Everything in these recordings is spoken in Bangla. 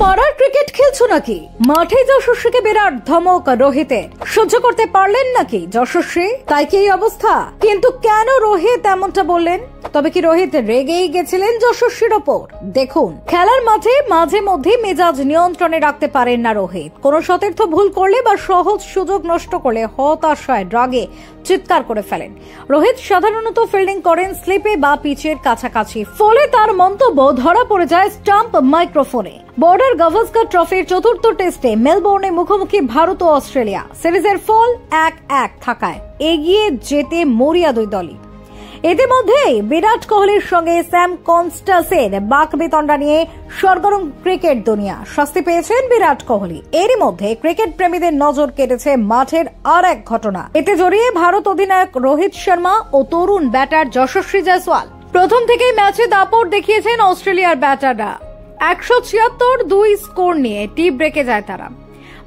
পাড়ার ক্রিকেট খেলছো নাকি? মাঠে যশস্বীকে বিরাট ধমক রোহিতের। সহ্য করতে পারলেন নাকি যশস্বী? তাই কি এই অবস্থা? কিন্তু কেন রোহিত এমনটা বললেন? তবে কি রোহিত রেগেই গেছিলেন যশস্বীর ওপর? দেখুন, খেলার মাঠে মাঝে মধ্যে মেজাজ নিয়ন্ত্রণে রাখতে পারেন না রোহিত। কোন সতীর্থ ভুল করলে বা সহজ সুযোগ নষ্ট করলে হতাশায় রাগে চিৎকার করে ফেলেন। রোহিত সাধারণত ফিল্ডিং করেন স্লিপে বা পিচের কাছাকাছি, ফলে তার মন্তব্য ধরা পড়ে যায় স্টাম্প মাইক্রোফোনে। বর্ডার গাভাস্কার ট্রফির চতুর্থ টেস্টে মেলবোর্নে মুখোমুখি ভারত ও অস্ট্রেলিয়া। সিরিজের ফল 1-1 থাকায় এগিয়ে যেতে মরিয়া দুই দলই। ইতিমধ্যেই বিরাট কোহলির সঙ্গে স্যাম কনস্টাসের বাকবিতণ্ডা নিয়ে সরগরম ক্রিকেট দুনিয়া। শাস্তি পেয়েছেন বিরাট কোহলি। এরই মধ্যে ক্রিকেট প্রেমীদের নজর কেটেছে মাঠের আর এক ঘটনা। এতে জড়িয়ে ভারত অধিনায়ক রোহিত শর্মা ও তরুণ ব্যাটার যশস্বী জয়সওয়াল। প্রথম থেকেই ম্যাচে দাপট দেখিয়েছেন অস্ট্রেলিয়ার ব্যাটাররা। 176-2 স্কোর নিয়ে টি ব্রেকে যায় তারা।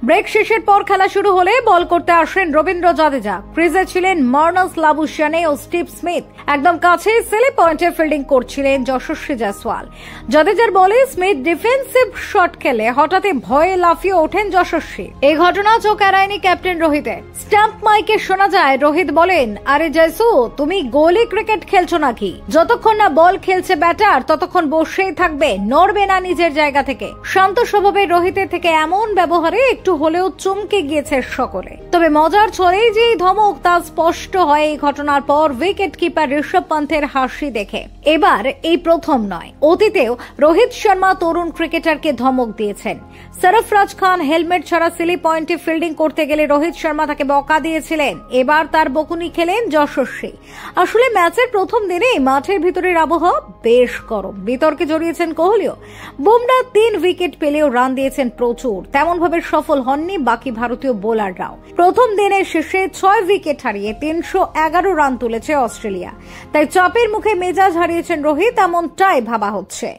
ব্রেক শেষের পর খেলা শুরু হলে বল করতে আসেন রবীন্দ্র জাদেজা। ক্রিজে ছিলেন মার্নাস লাবুশানে ও স্টিভ স্মিথ। একদম কাছে সেলে পয়েন্টে ফিল্ডিং করছিলেন যশস্বী জয়সওয়াল। জাদেজার বলে স্মিথ ডিফেন্সিভ শট খেলে হঠাৎই ভয়ে লাফিয়ে ওঠেন যশস্বী। এই ঘটনা চোখ এড়ায়নি ক্যাপ্টেন রোহিতের। স্ট্যাম্প মাইকে শোনা যায় রোহিত বলেন, আরে জয়সু, তুমি গোলি ক্রিকেট খেলছো নাকি? যতক্ষণ না বল খেলছে ব্যাটার ততক্ষণ বসেই থাকবে, নড়বে না নিজের জায়গা থেকে। শান্ত স্বভাবের রোহিতের থেকে এমন ব্যবহারে একটু হলেও চমকে গিয়েছে সকলে। তবে মজার ছলেই যে ধমক তা স্পষ্ট হয় এই ঘটনার পর উইকেট কিপার ঋষভ পান্থের হাসি দেখে। এবার এই প্রথম নয়, অতীতেও রোহিত শর্মা তরুণ ক্রিকেটারকে ধমক দিয়েছেন। সরফরাজ খান হেলমেট ছাড়া সিলি পয়েন্টে ফিল্ডিং করতে গেলে রোহিত শর্মা তাকে বকা দিয়েছিলেন। এবার তার বকুনি খেলেন যশস্বী। আসলে ম্যাচের প্রথম দিনেই মাঠের ভিতরের আবহাওয়া বেশ গরম। বিতর্কে জড়িয়েছেন কোহলিও। বুমরা 3 উইকেট পেলেও রান দিয়েছেন প্রচুর। তেমন ভাবে সফল হননি বাকি ভারতীয় বোলাররাও। প্রথম দিনের শেষে 6 উইকেট হারিয়ে 311 রান তুলেছে অস্ট্রেলিয়া। তাই চাপের মুখে মেজাজ হারিয়েছেন রোহিত, এমনটাই ভাবা হচ্ছে।